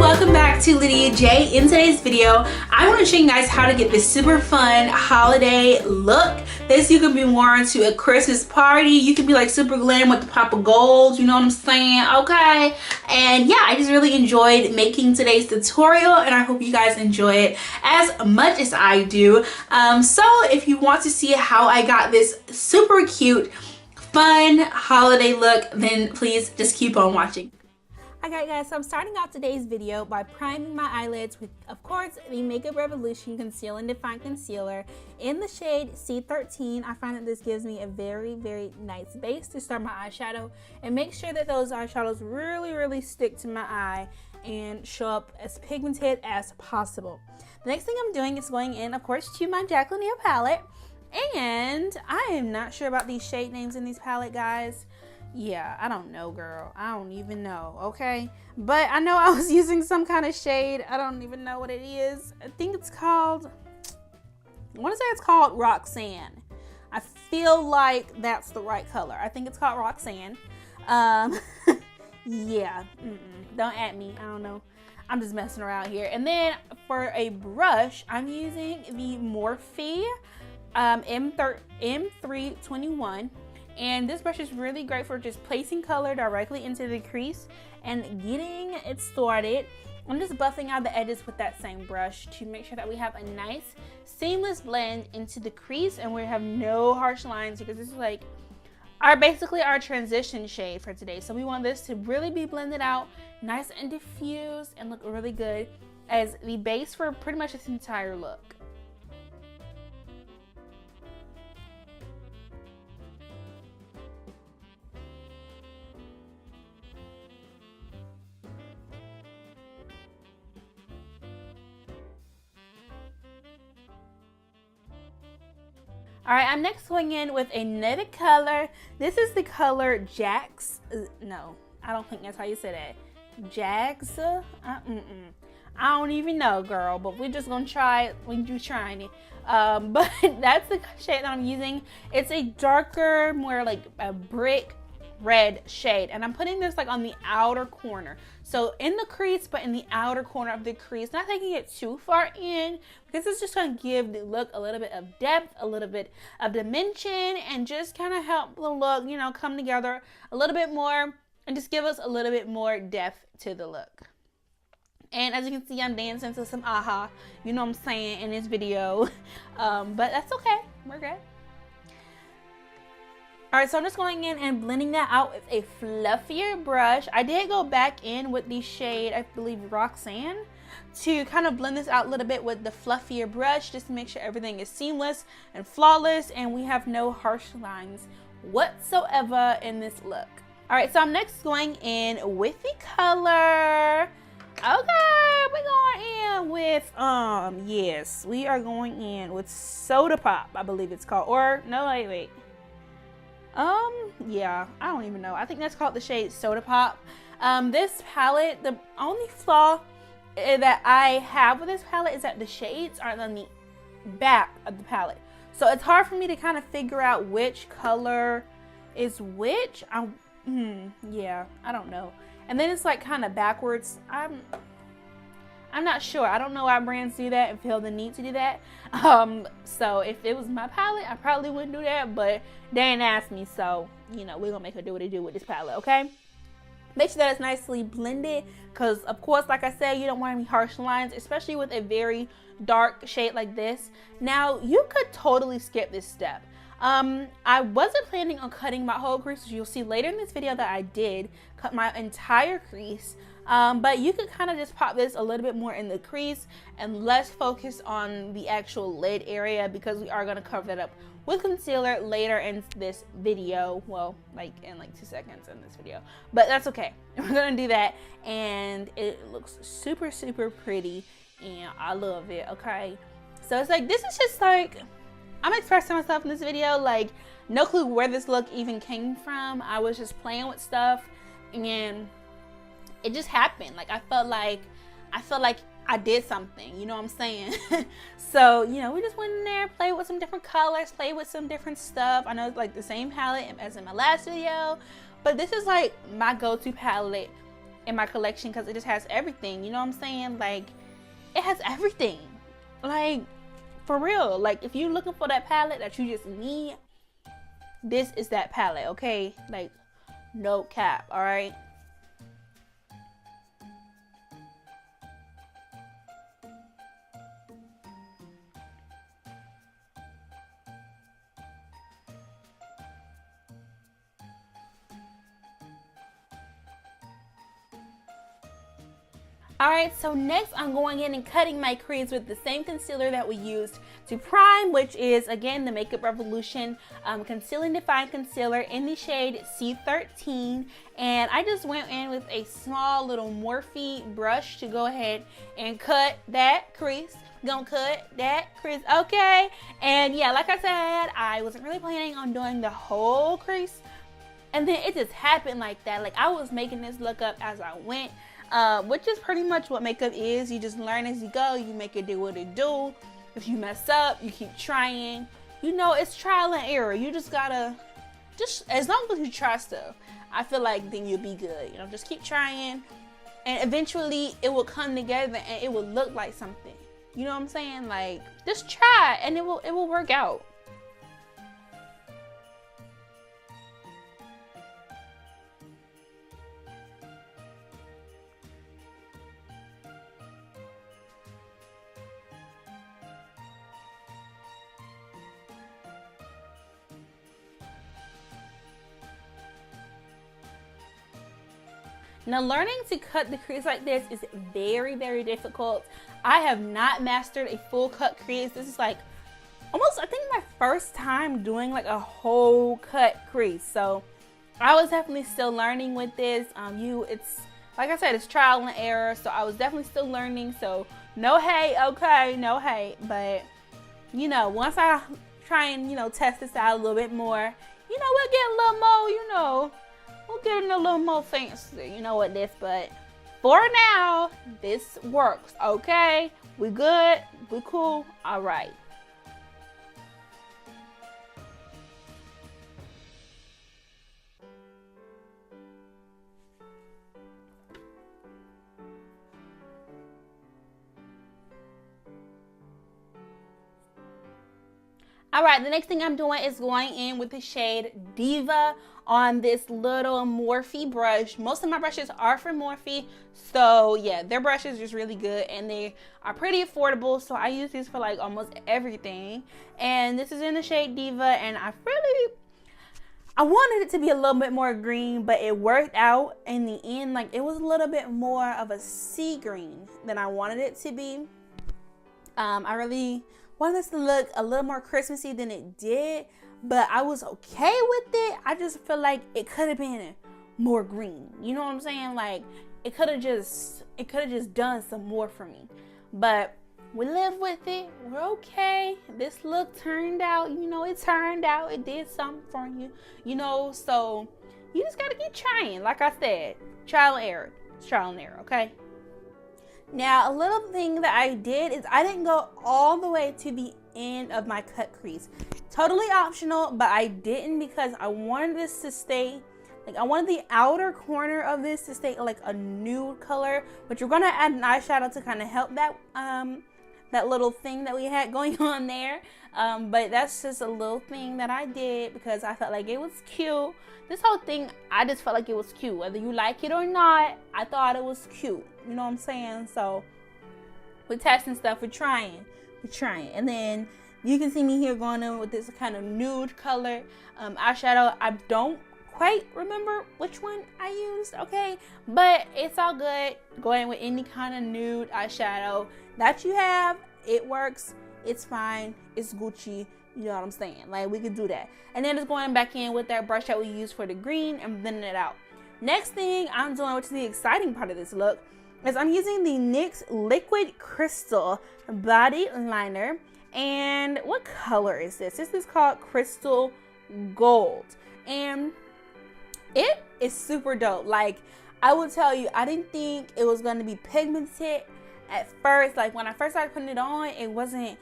welcome back to Lydia J. In today's video, I want to show you guys how to get this super fun holiday look. This you can be worn to a Christmas party. You can be like super glam with the pop of gold, you know what I'm saying? Okay. And yeah, I just really enjoyed making today's tutorial, and I hope you guys enjoy it as much as I do. So if you want to see how I got this super cute, fun holiday look, then please just keep on watching. Alright guys, so I'm starting off today's video by priming my eyelids with, of course, the Makeup Revolution Conceal and Define Concealer in the shade C13. I find that this gives me a very, very nice base to start my eyeshadow, and make sure that those eyeshadows really stick to my eye and show up as pigmented as possible. The next thing I'm doing is going in, of course, to my Jaclyn Hill palette, and I am not sure about these shade names in these palette, guys. Yeah, I don't know, girl. I don't even know, okay? But I know I was using some kind of shade. I don't even know what it is. I think it's called, I want to say it's called Roxanne. I feel like that's the right color. I think it's called Roxanne. Yeah, don't at me. I don't know. I'm just messing around here. And then for a brush, I'm using the Morphe M321. And this brush is really great for just placing color directly into the crease and getting it started. I'm just buffing out the edges with that same brush to make sure that we have a nice seamless blend into the crease, and we have no harsh lines, because this is like basically our transition shade for today. So we want this to really be blended out, nice and diffused, and look really good as the base for pretty much this entire look. All right, I'm next going in with another color. This is the color Jax. No, I don't think that's how you say that. Jax. I don't even know, girl. But we're just gonna try it. We're just trying it. But that's the shade that I'm using. It's a darker, more like a brick red shade, and I'm putting this like on the outer corner, so in the crease, but in the outer corner of the crease, not taking it too far in, because it's just going to give the look a little bit of depth, a little bit of dimension, and just kind of help the look, you know, come together a little bit more and just give us a little bit more depth to the look. And as you can see, I'm dancing to some aha, you know what I'm saying, in this video. But that's okay, we're good. All right, so I'm just going in and blending that out with a fluffier brush. I did go back in with the shade, I believe, Roxanne, to kind of blend this out a little bit with the fluffier brush, just to make sure everything is seamless and flawless, and we have no harsh lines whatsoever in this look. All right, so I'm next going in with the color. Okay, we're going in with, yes, we are going in with Soda Pop, I believe it's called, or, no, wait. Yeah, I don't even know. I think that's called the shade Soda Pop. This palette, the only flaw that I have with this palette is that the shades are on the back of the palette. So it's hard for me to kind of figure out which color is which. Yeah, I don't know. And then it's like kind of backwards. I'm not sure. I don't know why brands do that and feel the need to do that. So if it was my palette, I probably wouldn't do that, but they didn't ask me, so, you know, we're gonna make her do what they do with this palette, okay? Make sure that it's nicely blended, because of course, like I said, you don't want any harsh lines, especially with a very dark shade like this. Now, you could totally skip this step. I wasn't planning on cutting my whole crease, which you'll see later in this video that I did cut my entire crease. But you could kind of just pop this a little bit more in the crease and less focus on the actual lid area, because we are going to cover that up with concealer later in this video. Well, like in like 2 seconds in this video, but that's okay. We're going to do that, and it looks super pretty, and I love it. Okay, so it's like, this is just like, I'm expressing myself in this video, like no clue where this look even came from. I was just playing with stuff, and it just happened. Like I felt like I did something, you know what I'm saying? So, you know, we just went in there, played with some different colors, played with some different stuff. I know it's like the same palette as in my last video, but this is like my go-to palette in my collection because it just has everything. You know what I'm saying? Like, it has everything. Like, for real. Like, if you're looking for that palette that you just need, this is that palette, okay? Like, no cap, all right? Alright, so next I'm going in and cutting my crease with the same concealer that we used to prime, which is, again, the Makeup Revolution Concealing Define Concealer in the shade C13. And I just went in with a small little Morphe brush to go ahead and cut that crease. Gonna cut that crease, okay? And yeah, like I said, I wasn't really planning on doing the whole crease. And then it just happened like that. Like, I was making this look up as I went. Which is pretty much what makeup is. You just learn as you go. You make it do what it do. If you mess up, you keep trying. You know, it's trial and error. You just gotta, as long as you try stuff, I feel like then you'll be good. You know, just keep trying, and eventually it will come together and it will look like something. You know what I'm saying? Like, just try and it will work out. Now, learning to cut the crease like this is very, very difficult. I have not mastered a full cut crease. This is like almost, I think, my first time doing like a whole cut crease. So I was definitely still learning with this. It's like I said, it's trial and error. So I was definitely still learning. So no hate, okay, no hate. But you know, once I try and, you know, test this out a little bit more, you know, we'll get a little more, you know, we'll get a little more fancy, you know, with this. But for now, this works, okay? We good, we cool, all right. All right, the next thing I'm doing is going in with the shade Diva on this little Morphe brush. Most of my brushes are from Morphe, so yeah, their brush is just really good and they are pretty affordable, so I use these for like almost everything. And this is in the shade Diva, and I wanted it to be a little bit more green, but it worked out in the end. Like, it was a little bit more of a sea green than I wanted it to be. I really wanted this to look a little more Christmassy than it did, but I was okay with it. I just feel like it could have been more green. You know what I'm saying? Like, it could have just done some more for me. But we live with it. We're okay. This look turned out, you know, it turned out. It did something for you, you know. So you just gotta keep trying. Like I said, trial and error. It's trial and error, okay? Now, a little thing that I did is I didn't go all the way to the end of my cut crease. Totally optional, but I didn't because I wanted this to stay, like, I wanted the outer corner of this to stay like a nude color, but you're gonna add an eyeshadow to kind of help that that little thing that we had going on there. But that's just a little thing that I did because I felt like it was cute. This whole thing, I just felt like it was cute. Whether you like it or not, I thought it was cute. You know what I'm saying? So we're testing stuff, we're trying. And then you can see me here going in with this kind of nude color eyeshadow. I don't quite remember which one I used, okay? But it's all good. Going with any kind of nude eyeshadow that you have, it works, it's fine, it's Gucci. You know what I'm saying? Like, we could do that. And then just going back in with that brush that we used for the green and blending it out. Next thing I'm doing, which is the exciting part of this look, is I'm using the NYX Liquid Crystal Body Liner. And what color is this? This is called Crystal Gold. And it is super dope. Like, I will tell you, I didn't think it was going to be pigmented at first. Like, when I first started putting it on, it wasn't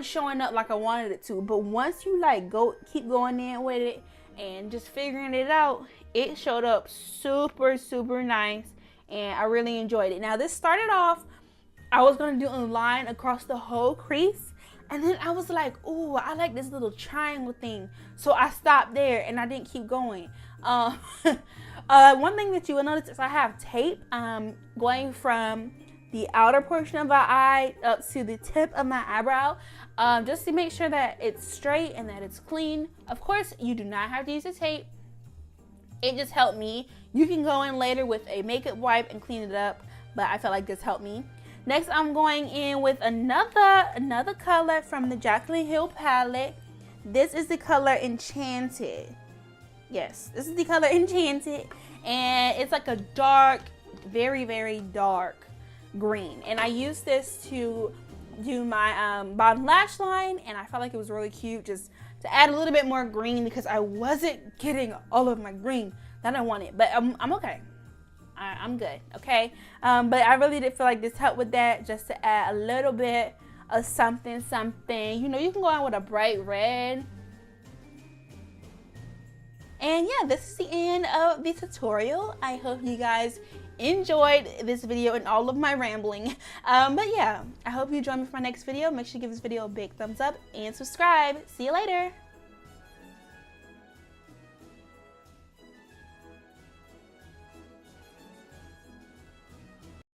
showing up like I wanted it to. But once you like keep going in with it and just figuring it out, it showed up super, super nice. and I really enjoyed it. Now this started off, I was gonna do a line across the whole crease, and then I was like, ooh, I like this little triangle thing. So I stopped there and I didn't keep going. One thing that you will notice is I have tape going from the outer portion of my eye up to the tip of my eyebrow, just to make sure that it's straight and that it's clean. Of course, you do not have to use the tape. It just helped me. You can go in later with a makeup wipe and clean it up, but I felt like this helped me. Next, I'm going in with another color from the Jaclyn Hill palette. This is the color Enchanted. Yes, this is the color Enchanted, and it's like a dark, very, very dark green. And I used this to do my bottom lash line, and I felt like it was really cute just to add a little bit more green because I wasn't getting all of my green that I wanted. But I'm okay. I'm good, okay? But I really did feel like this helped with that, just to add a little bit of something. You know, you can go out with a bright red. And yeah, this is the end of the tutorial. I hope you guys enjoyed this video and all of my rambling. But yeah, I hope you join me for my next video. Make sure you give this video a big thumbs up and subscribe. See you later.